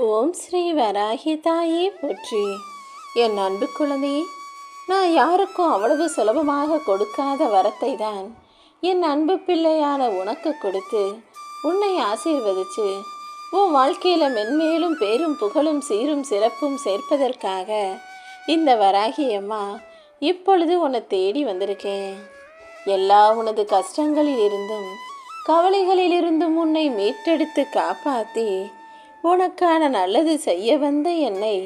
ஓம் ஸ்ரீ வராகி தாயே போற்றி. என் அன்பு குழந்தையே, நான் யாருக்கும் அவ்வளவு சுலபமாக கொடுக்காத வரத்தை தான் என் அன்பு பிள்ளையான உனக்கு கொடுத்து உன்னை ஆசீர்வதிச்சு உன் வாழ்க்கையில் மென்மேலும் பேரும் புகழும் சீரும் சிறப்பும் சேர்ப்பதற்காக இந்த வராகி அம்மா இப்பொழுது உன்னை தேடி வந்திருக்கேன். எல்லா உனது கஷ்டங்களில் இருந்தும் கவலைகளில் இருந்தும் உன்னை மீட்டெடுத்து காப்பாற்றி உனக்கான நல்லது செய்ய வந்த என்னை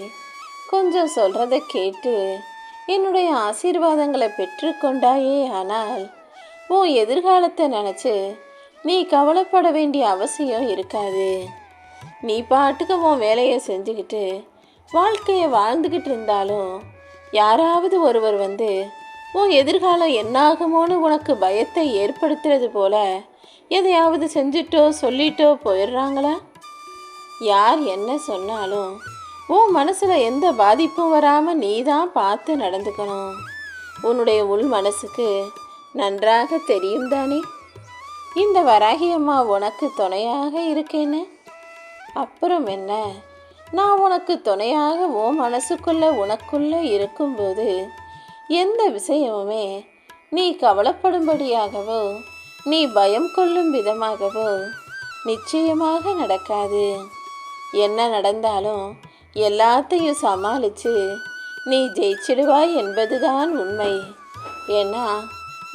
கொஞ்சம் சொல்கிறத கேட்டு என்னுடைய ஆசீர்வாதங்களை பெற்றுக்கொண்டாயே. ஆனால் உன் எதிர்காலத்தை நினச்சி நீ கவலைப்பட வேண்டிய அவசியம் இருக்காது. நீ பாட்டுக்கு உன் வேலையை செஞ்சுக்கிட்டு வாழ்க்கையை வாழ்ந்துக்கிட்டு இருந்தாலும் யாராவது ஒருவர் வந்து உன் எதிர்காலம் என்னாகுமோன்னு உனக்கு பயத்தை ஏற்படுத்துறது போல எதையாவது செஞ்சுட்டோ சொல்லிட்டோ போயிடுறாங்களா? யார் என்ன சொன்னாலும் உன் மனசில் எந்த பாதிப்பும் வராமல் நீ தான் பார்த்து நடந்துக்கணும். உன்னுடைய உள் மனசுக்கு நன்றாக தெரியும் தானே இந்த வராகி அம்மா உனக்கு துணையாக இருக்கேன்னு. அப்புறம் என்ன, நான் உனக்கு துணையாக உன் மனசுக்குள்ளே உனக்குள்ளே இருக்கும்போது எந்த விஷயமுமே நீ கவலைப்படும்படியாகவோ நீ பயம் கொள்ளும் விதமாகவோ நிச்சயமாக நடக்காது. என்ன நடந்தாலும் எல்லாத்தையும் சமாளித்து நீ ஜெயிச்சிடுவாய் என்பதுதான் உண்மை. ஏன்னா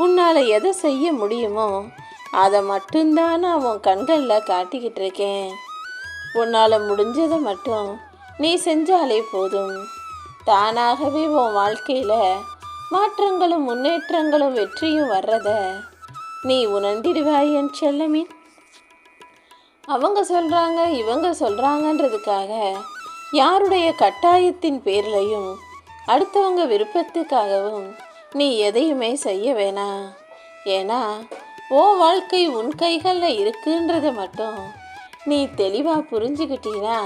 உன்னால் எதை செய்ய முடியுமோ அதை மட்டும்தான் நான் உன் கண்களில் காட்டிக்கிட்டு இருக்கேன். உன்னால் முடிஞ்சதை மட்டும் நீ செஞ்சாலே போதும். தானாகவே உன் வாழ்க்கையில் மாற்றங்களும் முன்னேற்றங்களும் வெற்றியும் வர்றத நீ உணர்ந்திடுவாய் என் செல்லமே. அவங்க சொல்கிறாங்க இவங்க சொல்கிறாங்கன்றதுக்காக யாருடைய கட்டாயத்தின் பேர்லையும் அடுத்தவங்க விருப்பத்துக்காகவும் நீ எதையுமே செய்ய வேணாம். ஏன்னா ஓ வாழ்க்கை உன் கைகளில் இருக்குன்றதை மட்டும் நீ தெளிவாக புரிஞ்சுக்கிட்டீன்னா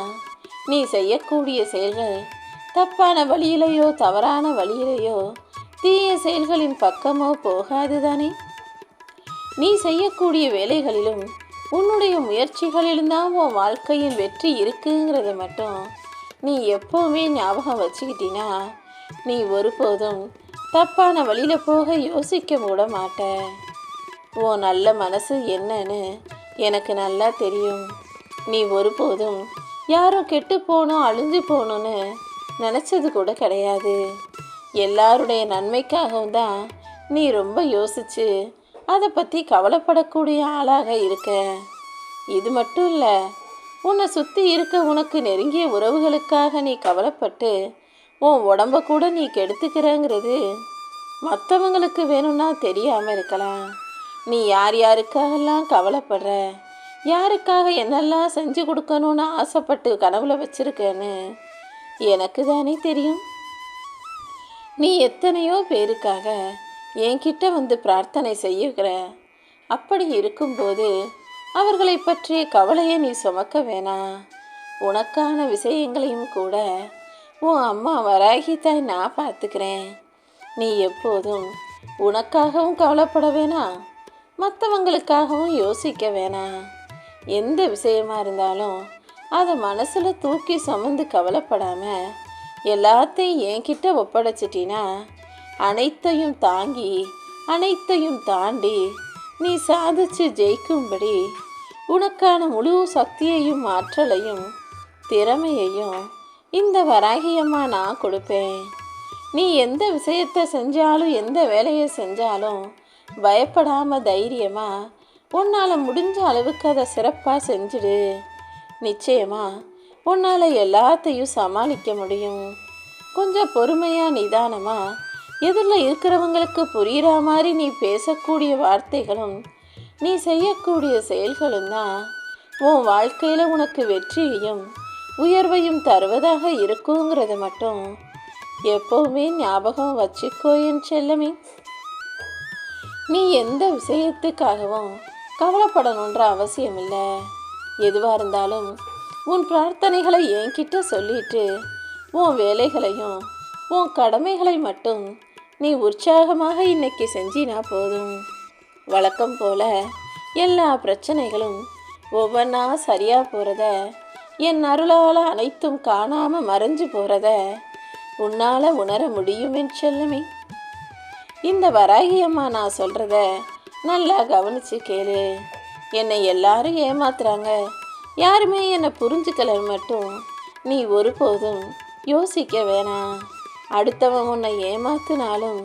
நீ செய்யக்கூடிய செயல்கள் தப்பான வழியிலையோ தவறான வழியிலையோ தீய செயல்களின் பக்கமோ போகாது தானே. நீ செய்யக்கூடிய வேலைகளிலும் உன்னுடைய முயற்சிகளிலும் தான் உன் வாழ்க்கையில் வெற்றி இருக்குங்கிறத மட்டும் நீ எப்போவுமே ஞாபகம் வச்சுக்கிட்டினா நீ ஒருபோதும் தப்பான வழியில் போக யோசிக்க கூட மாட்ட. உன் நல்ல மனசு என்னன்னு எனக்கு நல்லா தெரியும். நீ ஒருபோதும் யாரும் கெட்டு போகணும் அழிஞ்சு போகணுன்னு நினச்சது கூட கிடையாது. எல்லாருடைய நன்மைக்காகவும் தான் நீ ரொம்ப யோசிச்சு அதை பற்றி கவலைப்படக்கூடிய ஆளாக இருக்க. இது மட்டும் இல்லை, உன்னை சுற்றி இருக்க உனக்கு நெருங்கிய உறவுகளுக்காக நீ கவலைப்பட்டு உன் உடம்ப கூட நீ கெடுத்துக்கிறங்கிறது மற்றவங்களுக்கு வேணும்னா தெரியாமல் இருக்கலாம். நீ யார் யாருக்காகலாம் கவலைப்படுற, யாருக்காக என்னெல்லாம் செஞ்சு கொடுக்கணும்னு ஆசைப்பட்டு கனவுல வச்சுருக்கேன்னு எனக்கு தானே தெரியும். நீ எத்தனையோ பேருக்காக என்கிட்ட வந்து பிரார்த்தனை செய்யுகிற. அப்படி இருக்கும்போது அவர்களை பற்றிய கவலையை நீ சுமக்க வேணாம். உனக்கான விஷயங்களையும் கூட உன் அம்மா வராகி தாய் நான் பார்த்துக்கிறேன். நீ எப்போதும் உனக்காகவும் கவலைப்பட வேணாம், மற்றவங்களுக்காகவும் யோசிக்க வேணாம். எந்த விஷயமா இருந்தாலும் அதை மனசில் தூக்கி சுமந்து கவலைப்படாமல் எல்லாத்தையும் என்கிட்ட ஒப்படைச்சிட்டினா அனைத்தையும் தாங்கி அனைத்தையும் தாண்டி நீ சாதிச்சு ஜெயிக்கும்படி உனக்கான முழு சக்தியையும் ஆற்றலையும் திறமையையும் இந்த வராகியம்மா நான் கொடுப்பேன். நீ எந்த விஷயத்தை செஞ்சாலும் எந்த வேலையை செஞ்சாலும் பயப்படாமல் தைரியமாக உன்னால் முடிஞ்ச அளவுக்கு அதை சிறப்பாக செஞ்சுடு. நிச்சயமாக உன்னால் எல்லாத்தையும் சமாளிக்க முடியும். கொஞ்சம் பொறுமையாக நிதானமாக எதிரில் இருக்கிறவங்களுக்கு புரிகிற மாதிரி நீ பேசக்கூடிய வார்த்தைகளும் நீ செய்யக்கூடிய செயல்களும் தான் உன் வாழ்க்கையில் உனக்கு வெற்றியையும் உயர்வையும் தருவதாக இருக்குங்கிறத மட்டும் எப்போவுமே ஞாபகம் வச்சுக்கோ என் செல்லமே. நீ எந்த விஷயத்துக்காகவும் கவலைப்படணுன்ற அவசியம் இல்லை. எதுவாக இருந்தாலும் உன் பிரார்த்தனைகளை என்கிட்ட சொல்லிட்டு உன் வேலைகளையும் உன் கடமைகளை மட்டும் நீ உற்சாகமாக இன்னைக்கு செஞ்சினா போதும். வழக்கம் போல் எல்லா பிரச்சனைகளும் ஒவ்வொன்றா சரியாக போகிறத என் அருளால் அனைத்தும் காணாம மறைஞ்சு போறத உன்னால உணர முடியும் என் செல்லமே. இந்த வராகி அம்மா நான் சொல்றத நல்லா கவனிச்சு கேளு. என்னை எல்லாரும் ஏமாத்துறாங்க, யாருமே என்னை புரிஞ்சுக்கல மட்டும் நீ ஒருபோதும் யோசிக்க வேணாம். அடுத்தவன் உன்னை ஏமாத்தினாலும்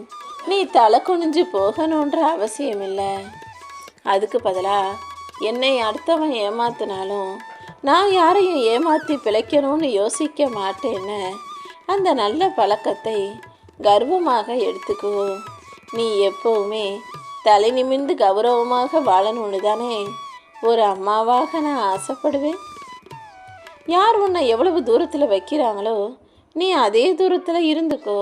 நீ தலை குனிஞ்சு போகணுன்ற அவசியம் இல்லை. அதுக்கு பதிலாக என்னை அடுத்தவன் ஏமாத்தினாலும் நான் யாரையும் ஏமாற்றி பிழைக்கணும்னு யோசிக்க மாட்டேன்னு அந்த நல்ல பழக்கத்தை கர்வமாக எடுத்துக்கோ. நீ எப்போவுமே தலை நிமிர்ந்து கௌரவமாக வாழணும்னு தானே ஒரு அம்மாவாக நான் ஆசைப்படுவேன். யார் உன்னை எவ்வளவு தூரத்தில் வைக்கிறாங்களோ நீ அதே தூரத்தில் இருந்துக்கோ.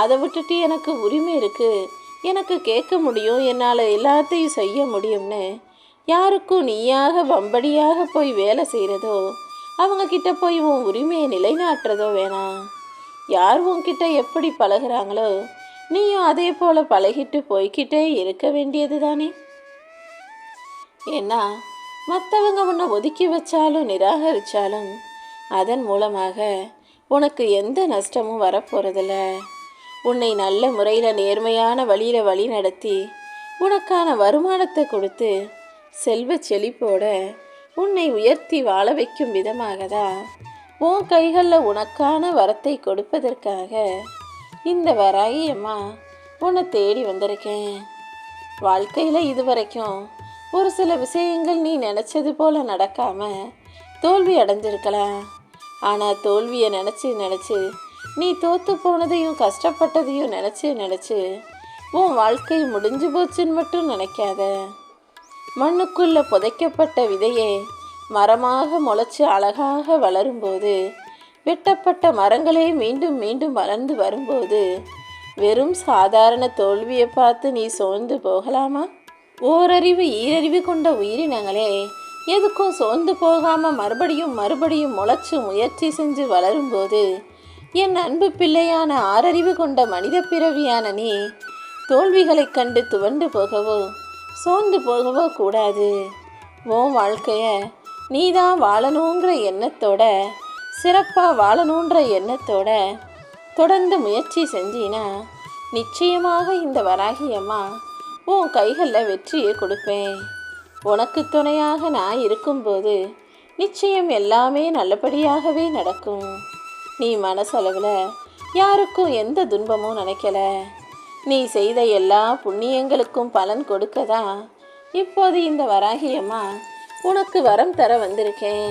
அதை விட்டுட்டு எனக்கு உரிமை இருக்குது, எனக்கு கேட்க முடியும், என்னால் எல்லாத்தையும் செய்ய முடியும்னு யாருக்கும் நீயாக வம்படியாக போய் வேலை செய்கிறதோ அவங்கக்கிட்ட போய் உன் உரிமையை நிலைநாட்டுறதோ வேணாம். யார் உன்கிட்ட எப்படி பழகிறாங்களோ நீயும் அதே போல் பழகிட்டு போய்கிட்டே இருக்க வேண்டியது தானே. ஏன்னா மற்றவங்க உன்னை ஒதுக்கி வச்சாலும் நிராகரித்தாலும் அதன் மூலமாக உனக்கு எந்த நஷ்டமும் வரப்போகிறதில்ல. உன்னை நல்ல முறையில் நேர்மையான வழியில் வழி நடத்தி உனக்கான வருமானத்தை கொடுத்து செல்வ செழிப்போட உன்னை உயர்த்தி வாழ வைக்கும் விதமாக தான் உன் கைகளில் உனக்கான வரத்தை கொடுப்பதற்காக இந்த வராகி அம்மா உன்னை தேடி வந்திருக்கேன். வாழ்க்கையில் இதுவரைக்கும் ஒரு சில விஷயங்கள் நீ நினச்சது போல் நடக்காமல் தோல்வி அடைஞ்சிருக்கலாம். ஆனால் தோல்வியை நினச்சி நீ தோற்று போனதையும் கஷ்டப்பட்டதையும் நினச்சி உன் வாழ்க்கை முடிஞ்சு போச்சுன்னு மட்டும் நினைக்காத. மண்ணுக்குள்ளே புதைக்கப்பட்ட விதையே மரமாக முளைச்சி அழகாக வளரும்போது, வெட்டப்பட்ட மரங்களே மீண்டும் மீண்டும் வளர்ந்து வரும்போது வெறும் சாதாரண தோல்வியை பார்த்து நீ சோர்ந்து போகலாமா? ஓரறிவு ஈரறிவு கொண்ட உயிரினங்களே எதுக்கும் சோர்ந்து போகாமல் மறுபடியும் முளைச்சு முயற்சி செஞ்சு வளரும்போது என் அன்பு பிள்ளையான ஆறறிவு கொண்ட மனித பிறவியான நீ தோல்விகளை கண்டு துவண்டு போகவோ சோர்ந்து போகவோ கூடாது. உன் வாழ்க்கையை நீ தான் வாழணுங்கிற எண்ணத்தோட, சிறப்பாக வாழணுன்ற எண்ணத்தோட தொடர்ந்து முயற்சி செஞ்சினா நிச்சயமாக இந்த வராகி அம்மா உன் கைகளில் வெற்றியை கொடுப்பேன். உனக்கு துணையாக நான் இருக்கும்போது நிச்சயம் எல்லாமே நல்லபடியாகவே நடக்கும். நீ மனசளவில் யாருக்கும் எந்த துன்பமும் நினைக்கல. நீ செய்த எல்லா புண்ணியங்களுக்கும் பலன் கொடுக்க தான் இப்போது இந்த வராகி அம்மா உனக்கு வரம் தர வந்திருக்கேன்.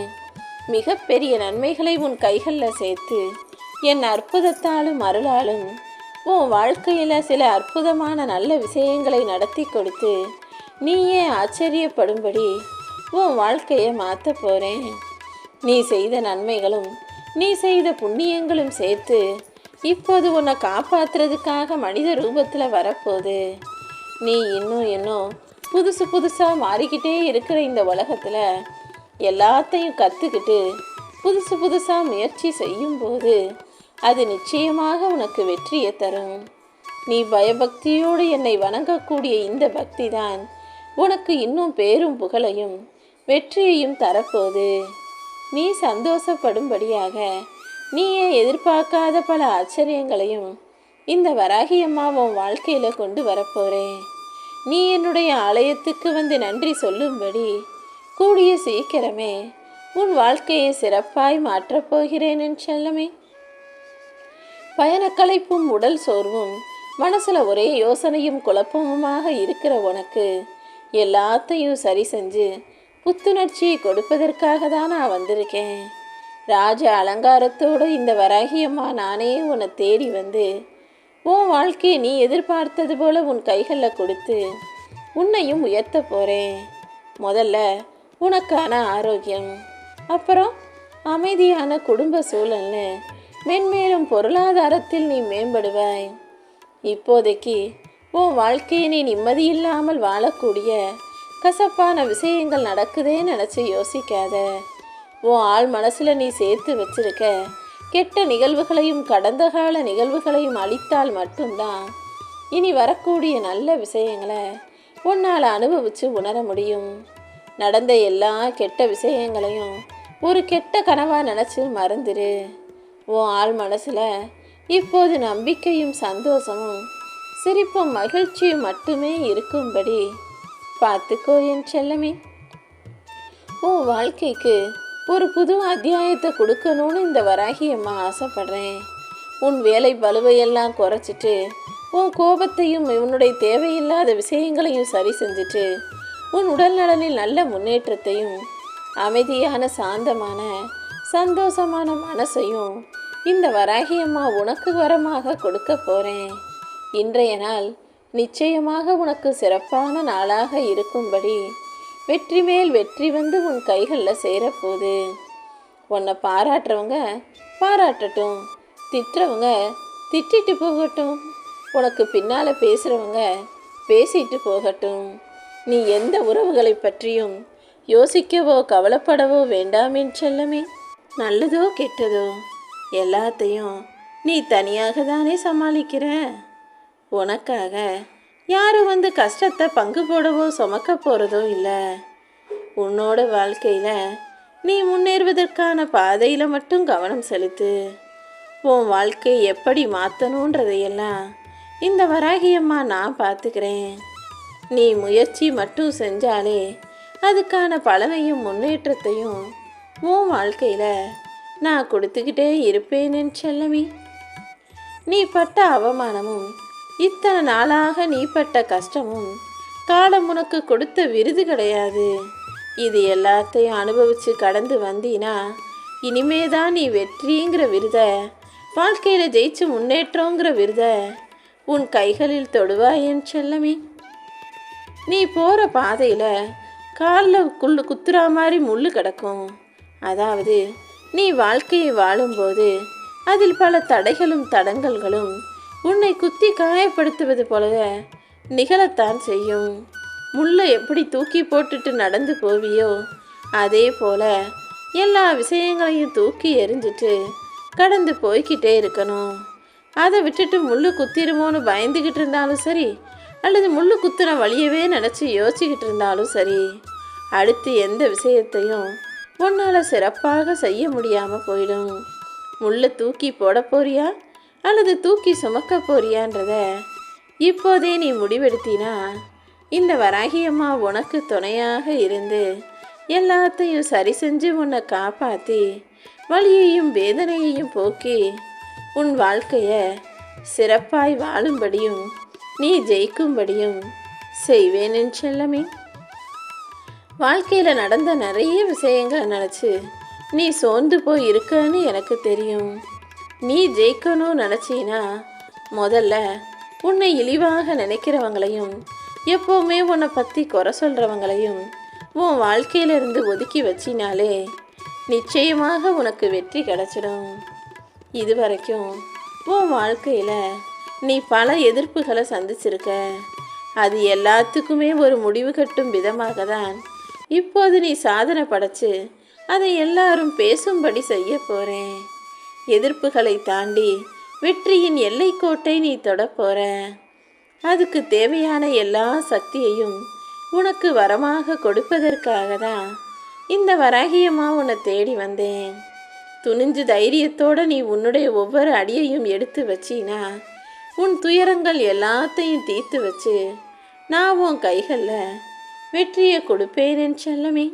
மிகப்பெரிய நன்மைகளை உன் கைகளில் சேர்த்து என் அற்புதத்தாலும் அருளாலும் உன் வாழ்க்கையில் சில அற்புதமான நல்ல விஷயங்களை நடத்தி கொடுத்து நீயே ஆச்சரியப்படும்படி உன் வாழ்க்கையை மாற்ற போகிறேன். நீ செய்த நன்மைகளும் நீ செய்த புண்ணியங்களும் சேர்த்து இப்போது உன்னை காப்பாற்றுறதுக்காக மனித ரூபத்தில் வரப்போகுது. நீ இன்னும் புதுசாக மாறிக்கிட்டே இருக்கிற இந்த உலகத்தில் எல்லாத்தையும் கற்றுக்கிட்டு புதுசாக முயற்சி செய்யும்போது அது நிச்சயமாக உனக்கு வெற்றியை தரும். நீ பயபக்தியோடு என்னை வணங்கக்கூடிய இந்த பக்தி தான் உனக்கு இன்னும் பேரும் புகழையும் வெற்றியையும் தரப்போகுது. நீ சந்தோஷப்படும்படியாக நீயே எதிர்பார்க்காத பல ஆச்சரியங்களையும் இந்த வராகி அம்மாவும் வாழ்க்கையில் கொண்டு வரப்போகிறேன். நீ என்னுடைய ஆலயத்துக்கு வந்து நன்றி சொல்லும்படி கூடிய சீக்கிரமே உன் வாழ்க்கையை சிறப்பாய் மாற்றப் போகிறேன் என் செல்லமே. பயணக்களைப்பும் உடல் சோர்வும் மனசில் ஒரே யோசனையும் குழப்பமுமாக இருக்கிற உனக்கு எல்லாத்தையும் சரி செஞ்சு புத்துணர்ச்சியை கொடுப்பதற்காக தான் நான் வந்திருக்கேன். ராஜ அலங்காரத்தோடு இந்த வராகியம்மா நானே உன்னை தேடி வந்து உன் வாழ்க்கையை நீ எதிர்பார்த்தது போல உன் கைகளில் கொடுத்து உன்னையும் உயர்த்த போகிறேன். முதல்ல உனக்கான ஆரோக்கியம், அப்புறம் அமைதியான குடும்ப சூழல்னு மென்மேலும் பொருளாதாரத்தில் நீ மேம்படுவாய். இப்போதைக்கு உன் வாழ்க்கையை நீ நிம்மதியில்லாமல் வாழக்கூடிய கசப்பான விஷயங்கள் நடக்குதேன்னு நினச்சி யோசிக்காத. உன் ஆள் மனசில் நீ சேர்த்து வச்சிருக்க கெட்ட நிகழ்வுகளையும் கடந்த கால நிகழ்வுகளையும் அழித்தால் மட்டும்தான் இனி வரக்கூடிய நல்ல விஷயங்களை உன்னால் அனுபவித்து உணர முடியும். நடந்த எல்லா கெட்ட விஷயங்களையும் ஒரு கெட்ட கனவாக நினச்சி மறந்துரு. உன் ஆள் மனசில் இப்போது நம்பிக்கையும் சந்தோஷமும் சிரிப்பும் மகிழ்ச்சியும் மட்டுமே இருக்கும்படி பார்த்துக்கோ என் செல்லமே. உன் வாழ்க்கைக்கு ஒரு புது அத்தியாயத்தை கொடுக்கணும்னு இந்த வராகி அம்மா ஆசைப்படுறேன். உன் வேலை பளுவையெல்லாம் குறைச்சிட்டு உன் கோபத்தையும் உன்னுடைய தேவையில்லாத விஷயங்களையும் சரி செஞ்சுட்டு உன் உடல் நலனில் நல்ல முன்னேற்றத்தையும் அமைதியான சாந்தமான சந்தோஷமான மனசையும் இந்த வராகி அம்மா உனக்கு வரமாக கொடுக்க போகிறேன். இன்றைய நாள் நிச்சயமாக உனக்கு சிறப்பான நாளாக இருக்கும்படி வெற்றி மேல் வெற்றி வந்து உன் கைகளில் சேரப்போகுது. உன்னை பாராட்டுறவங்க பாராட்டட்டும், திட்டுறவங்க திட்டிட்டு போகட்டும், உனக்கு பின்னால் பேசுகிறவங்க பேசிட்டு போகட்டும். நீ எந்த உறவுகளை பற்றியும் யோசிக்கவோ கவலைப்படவோ வேண்டாமின் செல்லமே. நல்லதோ கெட்டதோ எல்லாத்தையும் நீ தனியாக தானே சமாளிக்கிற. உனக்காக யாரும் வந்து கஷ்டத்தை பங்கு போடவோ சுமக்க போகிறதோ இல்லை. உன்னோட வாழ்க்கையில் நீ முன்னேறுவதற்கான பாதையில் மட்டும் கவனம் செலுத்து. உன் வாழ்க்கையை எப்படி மாற்றணுன்றதையெல்லாம் இந்த வராகி அம்மா நான் பார்த்துக்கிறேன். நீ முயற்சி மட்டும் செஞ்சாலே அதுக்கான பலனையும் முன்னேற்றத்தையும் உன் வாழ்க்கையில் நான் கொடுத்துக்கிட்டே இருப்பேன் என் செல்லமே. நீ பட்ட அவமானமும் இத்தனை நாளாக நீ பட்ட கஷ்டமும் காலம் உனக்கு கொடுத்த விருது கிடையாது. இது எல்லாத்தையும் அனுபவித்து கடந்து வந்தீனா இனிமே தான் நீ வெற்றிங்கிற விருதை, வாழ்க்கையில் ஜெயிச்சு முன்னேற்றங்கிற விருதை உன் கைகளில் தொடுவாய் என் செல்லமே. நீ போகிற பாதையில் காலில் குத்துறா மாதிரி முள் கிடக்கும். அதாவது நீ வாழ்க்கையை வாழும்போது அதில் பல தடைகளும் தடங்கல்களும் உன்னை குத்தி காயப்படுத்துவது போல நிகழத்தான் செய்யும். முள்ளை எப்படி தூக்கி போட்டுட்டு நடந்து போவியோ அதே போல எல்லா விஷயங்களையும் தூக்கி எறிஞ்சிட்டு கடந்து போய்கிட்டே இருக்கணும். அதை விட்டுட்டு முள் குத்திருமோன்னு பயந்துக்கிட்டு இருந்தாலும் சரி, அல்லது முள் குத்துன வழியவே நினச்சி யோசிச்சுக்கிட்டு இருந்தாலும் சரி, அடுத்து எந்த விஷயத்தையும் உன்னால் சிறப்பாக செய்ய முடியாமல் போயிடும். முள்ளை தூக்கி போட போறியா அல்லது தூக்கி சுமக்க போறியான்றத இப்போதே நீ முடிவெடுத்தினா இந்த வராகி அம்மா உனக்கு துணையாக இருந்து எல்லாத்தையும் சரி செஞ்சு உன்னை காப்பாற்றி வலியையும் வேதனையையும் போக்கி உன் வாழ்க்கையை சிறப்பாய் வாழும்படியும் நீ ஜெயிக்கும்படியும் செய்வேன் என் செல்லமே. வாழ்க்கையில் நடந்த நிறைய விஷயங்களை நினச்சி நீ சோர்ந்து போய் இருக்கன்னு எனக்கு தெரியும். நீ ஜெயிக்கணும்னு நினச்சின்னா முதல்ல உன்னை இழிவாக நினைக்கிறவங்களையும் எப்போவுமே உன்னை பற்றி குறை சொல்கிறவங்களையும் உன் வாழ்க்கையிலிருந்து ஒதுக்கி வச்சினாலே நிச்சயமாக உனக்கு வெற்றி கிடச்சிடும். இது வரைக்கும் உன் வாழ்க்கையில் நீ பல எதிர்ப்புகளை சந்திச்சிருக்க. அது எல்லாத்துக்குமே ஒரு முடிவு கட்டும் விதமாக தான் இப்போது நீ சாதனை படைச்சு அதை எல்லாரும் பேசும்படி செய்ய போகிறேன். எதிர்ப்புகளை தாண்டி வெற்றியின் எல்லைக்கோட்டை நீ தொட போகிற. அதுக்கு தேவையான எல்லா சக்தியையும் உனக்கு வரமாக கொடுப்பதற்காக தான் இந்த வராகியம்மா உன்னை தேடி வந்தேன். துணிஞ்சு தைரியத்தோடு நீ உன்னுடைய ஒவ்வொரு அடியையும் எடுத்து வச்சினா உன் துயரங்கள் எல்லாத்தையும் தீர்த்து வச்சு நான் உன் கைகளில் வெற்றியை கொடுப்பேன் என் செல்லமே.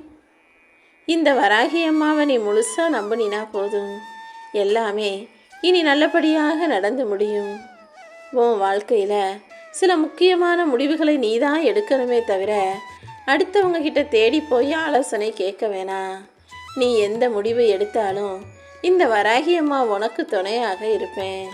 இந்த வராகி அம்மாவை நீ முழுசாக நம்பினா போதும், எல்லாமே இனி நல்லபடியாக நடந்து முடியும். உன் வாழ்க்கையில் சில முக்கியமான முடிவுகளை நீ தான் எடுக்கணுமே தவிர அடுத்தவங்க கிட்ட தேடி போய் ஆலோசனை கேட்க வேணாம். நீ எந்த முடிவை எடுத்தாலும் இந்த வராகி அம்மா உனக்கு துணையாக இருப்பேன்.